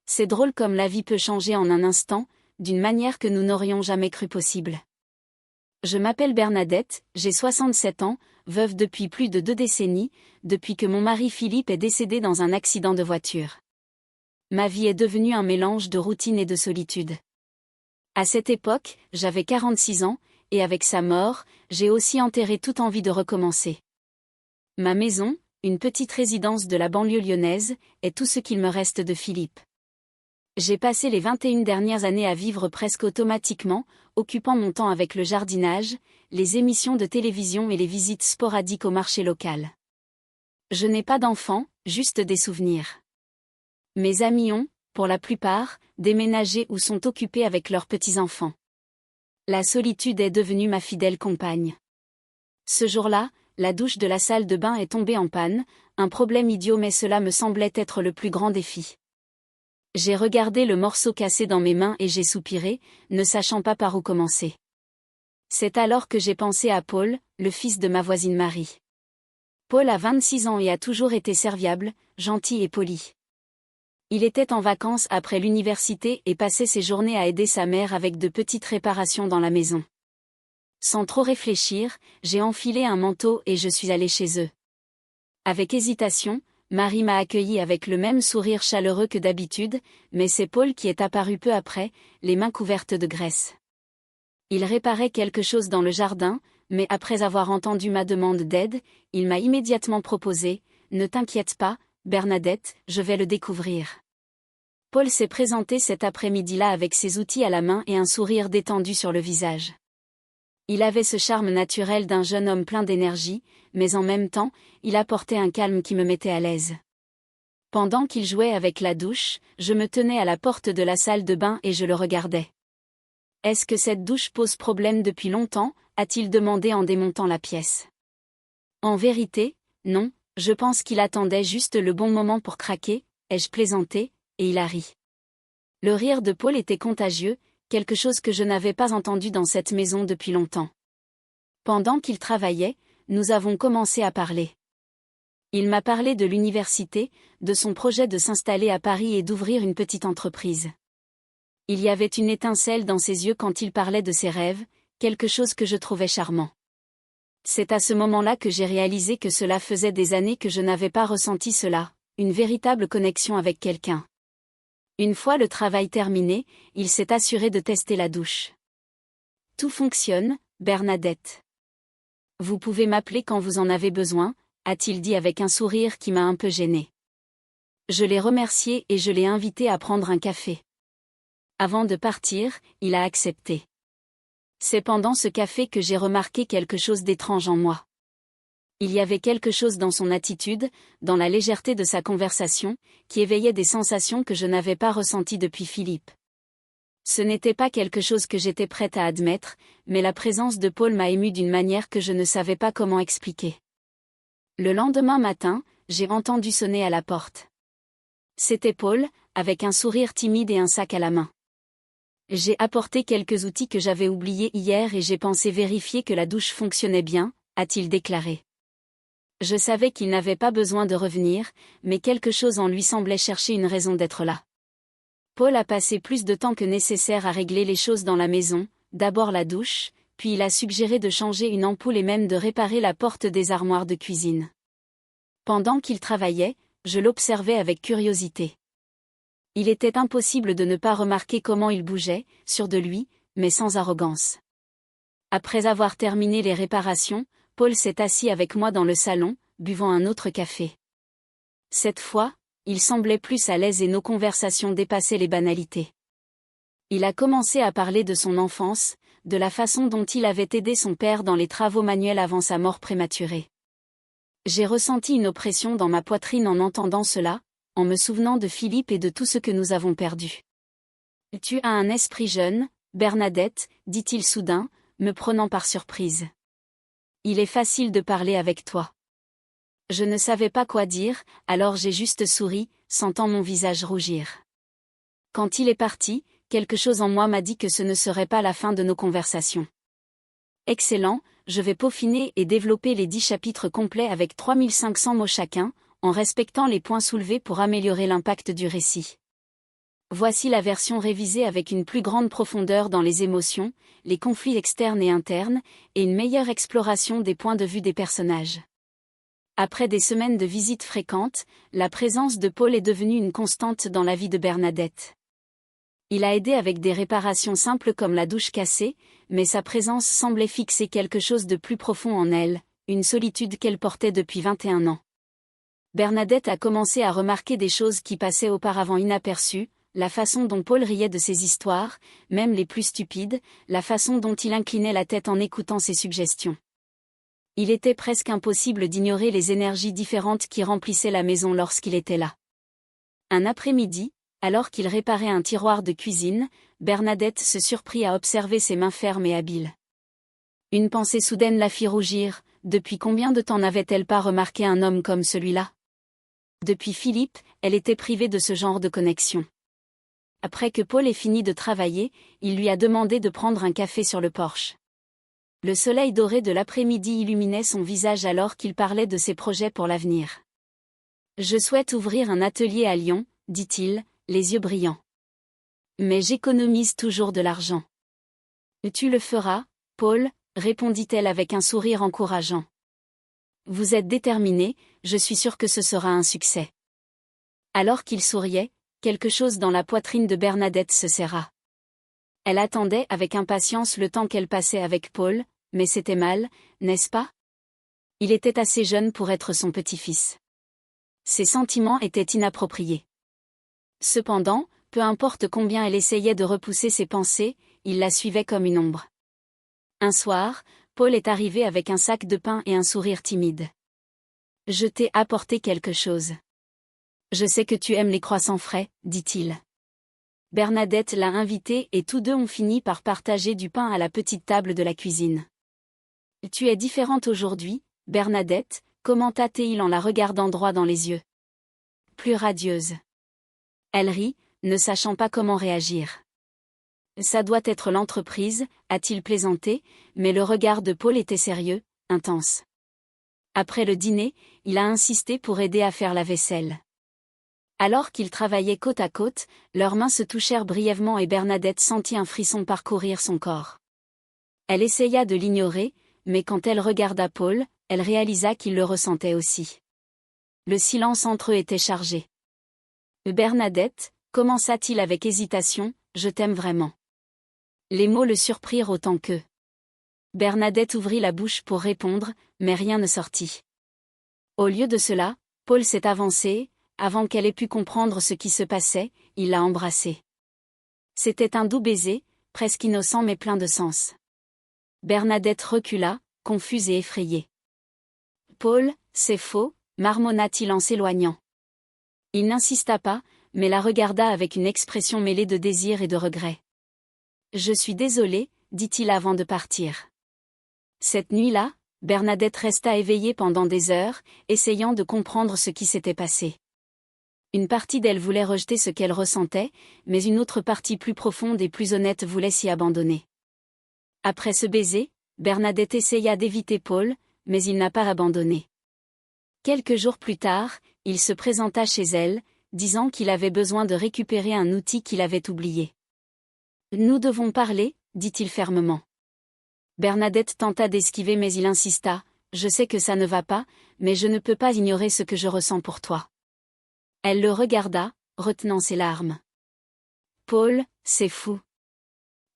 C'est drôle comme la vie peut changer en un instant, d'une manière que nous n'aurions jamais cru possible. Je m'appelle Bernadette, j'ai 67 ans, veuve depuis plus de 2 décennies, depuis que mon mari Philippe est décédé dans un accident de voiture. Ma vie est devenue un mélange de routine et de solitude. À cette époque, j'avais 46 ans, et avec sa mort, j'ai aussi enterré toute envie de recommencer. Ma maison, une petite résidence de la banlieue lyonnaise, est tout ce qu'il me reste de Philippe. J'ai passé les 21 dernières années à vivre presque automatiquement, occupant mon temps avec le jardinage, les émissions de télévision et les visites sporadiques au marché local. Je n'ai pas d'enfants, juste des souvenirs. Mes amis ont, pour la plupart, déménagé ou sont occupés avec leurs petits-enfants. La solitude est devenue ma fidèle compagne. Ce jour-là, la douche de la salle de bain est tombée en panne, un problème idiot mais cela me semblait être le plus grand défi. J'ai regardé le morceau cassé dans mes mains et j'ai soupiré, ne sachant pas par où commencer. C'est alors que j'ai pensé à Paul, le fils de ma voisine Marie. Paul a 26 ans et a toujours été serviable, gentil et poli. Il était en vacances après l'université et passait ses journées à aider sa mère avec de petites réparations dans la maison. Sans trop réfléchir, j'ai enfilé un manteau et je suis allée chez eux. Avec hésitation, Marie m'a accueilli avec le même sourire chaleureux que d'habitude, mais c'est Paul qui est apparu peu après, les mains couvertes de graisse. Il réparait quelque chose dans le jardin, mais après avoir entendu ma demande d'aide, il m'a immédiatement proposé « Ne t'inquiète pas, Bernadette, je vais le découvrir ». Paul s'est présenté cet après-midi-là avec ses outils à la main et un sourire détendu sur le visage. Il avait ce charme naturel d'un jeune homme plein d'énergie, mais en même temps, il apportait un calme qui me mettait à l'aise. Pendant qu'il jouait avec la douche, je me tenais à la porte de la salle de bain et je le regardais. « Est-ce que cette douche pose problème depuis longtemps ?» a-t-il demandé en démontant la pièce. En vérité, non, je pense qu'il attendait juste le bon moment pour craquer, ai-je plaisanté, et il a ri. Le rire de Paul était contagieux, quelque chose que je n'avais pas entendu dans cette maison depuis longtemps. Pendant qu'il travaillait, nous avons commencé à parler. Il m'a parlé de l'université, de son projet de s'installer à Paris et d'ouvrir une petite entreprise. Il y avait une étincelle dans ses yeux quand il parlait de ses rêves, quelque chose que je trouvais charmant. C'est à ce moment-là que j'ai réalisé que cela faisait des années que je n'avais pas ressenti cela, une véritable connexion avec quelqu'un. Une fois le travail terminé, il s'est assuré de tester la douche. Tout fonctionne, Bernadette. Vous pouvez m'appeler quand vous en avez besoin, a-t-il dit avec un sourire qui m'a un peu gênée. Je l'ai remercié et je l'ai invité à prendre un café. Avant de partir, il a accepté. C'est pendant ce café que j'ai remarqué quelque chose d'étrange en moi. Il y avait quelque chose dans son attitude, dans la légèreté de sa conversation, qui éveillait des sensations que je n'avais pas ressenties depuis Philippe. Ce n'était pas quelque chose que j'étais prête à admettre, mais la présence de Paul m'a émue d'une manière que je ne savais pas comment expliquer. Le lendemain matin, j'ai entendu sonner à la porte. C'était Paul, avec un sourire timide et un sac à la main. J'ai apporté quelques outils que j'avais oubliés hier et j'ai pensé vérifier que la douche fonctionnait bien, a-t-il déclaré. Je savais qu'il n'avait pas besoin de revenir, mais quelque chose en lui semblait chercher une raison d'être là. Paul a passé plus de temps que nécessaire à régler les choses dans la maison, d'abord la douche, puis il a suggéré de changer une ampoule et même de réparer la porte des armoires de cuisine. Pendant qu'il travaillait, je l'observais avec curiosité. Il était impossible de ne pas remarquer comment il bougeait, sûr de lui, mais sans arrogance. Après avoir terminé les réparations, Paul s'est assis avec moi dans le salon, buvant un autre café. Cette fois, il semblait plus à l'aise et nos conversations dépassaient les banalités. Il a commencé à parler de son enfance, de la façon dont il avait aidé son père dans les travaux manuels avant sa mort prématurée. J'ai ressenti une oppression dans ma poitrine en entendant cela, en me souvenant de Philippe et de tout ce que nous avons perdu. « Tu as un esprit jeune, Bernadette, dit-il soudain, me prenant par surprise. Il est facile de parler avec toi. Je ne savais pas quoi dire, alors j'ai juste souri, sentant mon visage rougir. Quand il est parti, quelque chose en moi m'a dit que ce ne serait pas la fin de nos conversations. Excellent, je vais peaufiner et développer les 10 chapitres complets avec 3500 mots chacun, en respectant les points soulevés pour améliorer l'impact du récit. Voici la version révisée avec une plus grande profondeur dans les émotions, les conflits externes et internes, et une meilleure exploration des points de vue des personnages. Après des semaines de visites fréquentes, la présence de Paul est devenue une constante dans la vie de Bernadette. Il a aidé avec des réparations simples comme la douche cassée, mais sa présence semblait fixer quelque chose de plus profond en elle, une solitude qu'elle portait depuis 21 ans. Bernadette a commencé à remarquer des choses qui passaient auparavant inaperçues, la façon dont Paul riait de ses histoires, même les plus stupides, la façon dont il inclinait la tête en écoutant ses suggestions. Il était presque impossible d'ignorer les énergies différentes qui remplissaient la maison lorsqu'il était là. Un après-midi, alors qu'il réparait un tiroir de cuisine, Bernadette se surprit à observer ses mains fermes et habiles. Une pensée soudaine la fit rougir, depuis combien de temps n'avait-elle pas remarqué un homme comme celui-là ? Depuis Philippe, elle était privée de ce genre de connexion. Après que Paul ait fini de travailler, il lui a demandé de prendre un café sur le porche. Le soleil doré de l'après-midi illuminait son visage alors qu'il parlait de ses projets pour l'avenir. « Je souhaite ouvrir un atelier à Lyon, dit-il, les yeux brillants. Mais j'économise toujours de l'argent. »« Tu le feras, Paul, répondit-elle avec un sourire encourageant. « Vous êtes déterminé, je suis sûre que ce sera un succès. » Alors qu'il souriait, quelque chose dans la poitrine de Bernadette se serra. Elle attendait avec impatience le temps qu'elle passait avec Paul, mais c'était mal, n'est-ce pas ? Il était assez jeune pour être son petit-fils. Ses sentiments étaient inappropriés. Cependant, peu importe combien elle essayait de repousser ses pensées, il la suivait comme une ombre. Un soir, Paul est arrivé avec un sac de pain et un sourire timide. « Je t'ai apporté quelque chose. »« Je sais que tu aimes les croissants frais, » dit-il. Bernadette l'a invité et tous deux ont fini par partager du pain à la petite table de la cuisine. « Tu es différente aujourd'hui, Bernadette, » commenta-t-il en la regardant droit dans les yeux. « Plus radieuse. » Elle rit, ne sachant pas comment réagir. « Ça doit être l'entreprise, » a-t-il plaisanté, mais le regard de Paul était sérieux, intense. Après le dîner, il a insisté pour aider à faire la vaisselle. Alors qu'ils travaillaient côte à côte, leurs mains se touchèrent brièvement et Bernadette sentit un frisson parcourir son corps. Elle essaya de l'ignorer, mais quand elle regarda Paul, elle réalisa qu'il le ressentait aussi. Le silence entre eux était chargé. « Bernadette, » commença-t-il avec hésitation, « je t'aime vraiment. » Les mots le surprirent autant qu'eux. Bernadette ouvrit la bouche pour répondre, mais rien ne sortit. Au lieu de cela, Paul s'est avancé. Avant qu'elle ait pu comprendre ce qui se passait, il l'a embrassée. C'était un doux baiser, presque innocent mais plein de sens. Bernadette recula, confuse et effrayée. « Paul, c'est faux » marmonna-t-il en s'éloignant. Il n'insista pas, mais la regarda avec une expression mêlée de désir et de regret. « Je suis désolé, » dit-il avant de partir. Cette nuit-là, Bernadette resta éveillée pendant des heures, essayant de comprendre ce qui s'était passé. Une partie d'elle voulait rejeter ce qu'elle ressentait, mais une autre partie plus profonde et plus honnête voulait s'y abandonner. Après ce baiser, Bernadette essaya d'éviter Paul, mais il n'a pas abandonné. Quelques jours plus tard, il se présenta chez elle, disant qu'il avait besoin de récupérer un outil qu'il avait oublié. « Nous devons parler, » dit-il fermement. Bernadette tenta d'esquiver mais il insista, « Je sais que ça ne va pas, mais je ne peux pas ignorer ce que je ressens pour toi. » Elle le regarda, retenant ses larmes. « Paul, c'est fou.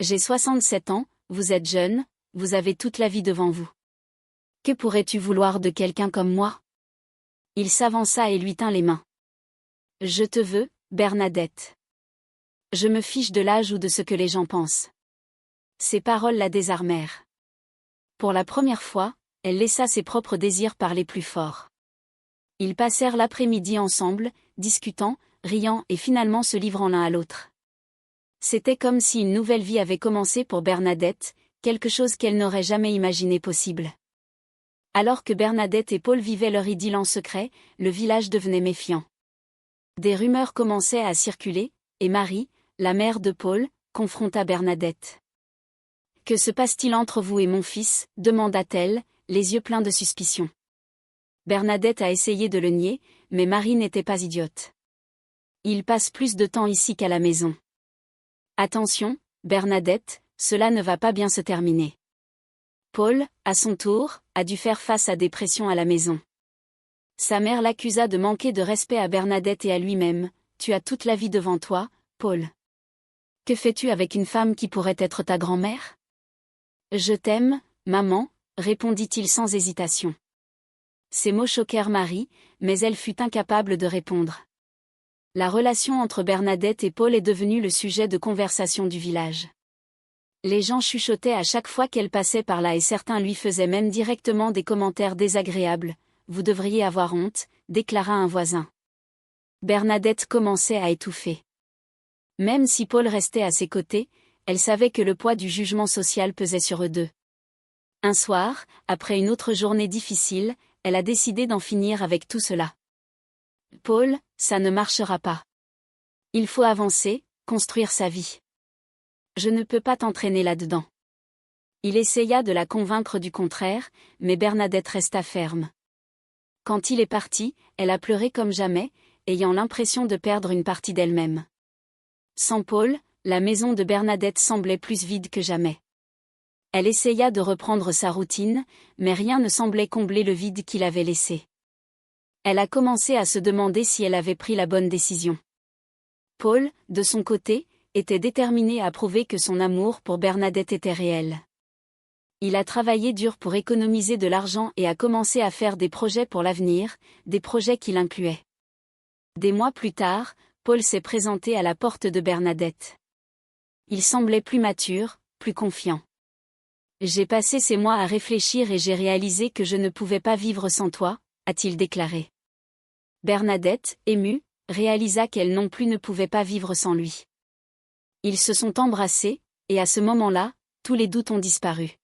J'ai 67 ans, vous êtes jeune, vous avez toute la vie devant vous. Que pourrais-tu vouloir de quelqu'un comme moi ?» Il s'avança et lui tint les mains. « Je te veux, Bernadette. Je me fiche de l'âge ou de ce que les gens pensent. » Ces paroles la désarmèrent. Pour la première fois, elle laissa ses propres désirs parler plus fort. Ils passèrent l'après-midi ensemble, discutant, riant et finalement se livrant l'un à l'autre. C'était comme si une nouvelle vie avait commencé pour Bernadette, quelque chose qu'elle n'aurait jamais imaginé possible. Alors que Bernadette et Paul vivaient leur idylle en secret, le village devenait méfiant. Des rumeurs commençaient à circuler, et Marie, la mère de Paul, confronta Bernadette. « Que se passe-t-il entre vous et mon fils ?» demanda-t-elle, les yeux pleins de suspicion. Bernadette a essayé de le nier, mais Marie n'était pas idiote. Il passe plus de temps ici qu'à la maison. Attention, Bernadette, cela ne va pas bien se terminer. Paul, à son tour, a dû faire face à des pressions à la maison. Sa mère l'accusa de manquer de respect à Bernadette et à lui-même. « Tu as toute la vie devant toi, Paul. Que fais-tu avec une femme qui pourrait être ta grand-mère ?»« Je t'aime, maman, » répondit-il sans hésitation. Ces mots choquèrent Marie, mais elle fut incapable de répondre. La relation entre Bernadette et Paul est devenue le sujet de conversation du village. Les gens chuchotaient à chaque fois qu'elle passait par là et certains lui faisaient même directement des commentaires désagréables. « Vous devriez avoir honte », déclara un voisin. Bernadette commençait à étouffer. Même si Paul restait à ses côtés, elle savait que le poids du jugement social pesait sur eux deux. Un soir, après une autre journée difficile, elle a décidé d'en finir avec tout cela. « Paul, ça ne marchera pas. Il faut avancer, construire sa vie. Je ne peux pas t'entraîner là-dedans. » Il essaya de la convaincre du contraire, mais Bernadette resta ferme. Quand il est parti, elle a pleuré comme jamais, ayant l'impression de perdre une partie d'elle-même. Sans Paul, la maison de Bernadette semblait plus vide que jamais. Elle essaya de reprendre sa routine, mais rien ne semblait combler le vide qu'il avait laissé. Elle a commencé à se demander si elle avait pris la bonne décision. Paul, de son côté, était déterminé à prouver que son amour pour Bernadette était réel. Il a travaillé dur pour économiser de l'argent et a commencé à faire des projets pour l'avenir, des projets qui l'incluaient. Des mois plus tard, Paul s'est présenté à la porte de Bernadette. Il semblait plus mature, plus confiant. « J'ai passé ces mois à réfléchir et j'ai réalisé que je ne pouvais pas vivre sans toi », a-t-il déclaré. Bernadette, émue, réalisa qu'elle non plus ne pouvait pas vivre sans lui. Ils se sont embrassés, et à ce moment-là, tous les doutes ont disparu.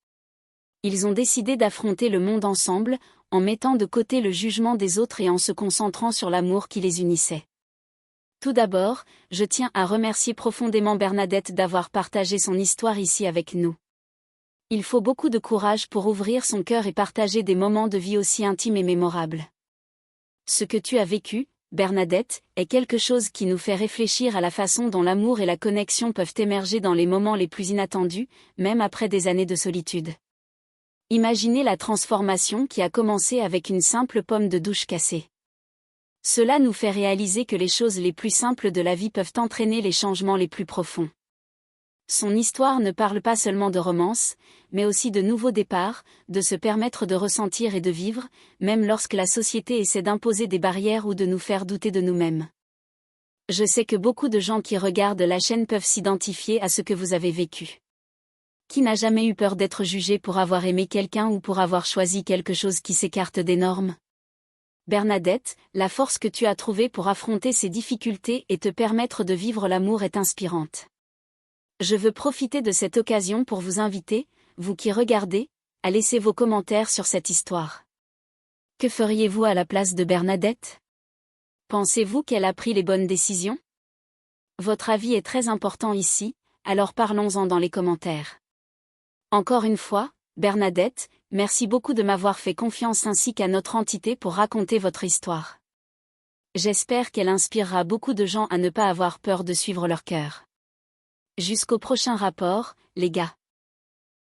Ils ont décidé d'affronter le monde ensemble, en mettant de côté le jugement des autres et en se concentrant sur l'amour qui les unissait. Tout d'abord, je tiens à remercier profondément Bernadette d'avoir partagé son histoire ici avec nous. Il faut beaucoup de courage pour ouvrir son cœur et partager des moments de vie aussi intimes et mémorables. Ce que tu as vécu, Bernadette, est quelque chose qui nous fait réfléchir à la façon dont l'amour et la connexion peuvent émerger dans les moments les plus inattendus, même après des années de solitude. Imaginez la transformation qui a commencé avec une simple pomme de douche cassée. Cela nous fait réaliser que les choses les plus simples de la vie peuvent entraîner les changements les plus profonds. Son histoire ne parle pas seulement de romance, mais aussi de nouveaux départs, de se permettre de ressentir et de vivre, même lorsque la société essaie d'imposer des barrières ou de nous faire douter de nous-mêmes. Je sais que beaucoup de gens qui regardent la chaîne peuvent s'identifier à ce que vous avez vécu. Qui n'a jamais eu peur d'être jugé pour avoir aimé quelqu'un ou pour avoir choisi quelque chose qui s'écarte des normes ? Bernadette, la force que tu as trouvée pour affronter ces difficultés et te permettre de vivre l'amour est inspirante. Je veux profiter de cette occasion pour vous inviter, vous qui regardez, à laisser vos commentaires sur cette histoire. Que feriez-vous à la place de Bernadette ? Pensez-vous qu'elle a pris les bonnes décisions ? Votre avis est très important ici, alors parlons-en dans les commentaires. Encore une fois, Bernadette, merci beaucoup de m'avoir fait confiance ainsi qu'à notre entité pour raconter votre histoire. J'espère qu'elle inspirera beaucoup de gens à ne pas avoir peur de suivre leur cœur. Jusqu'au prochain rapport, les gars.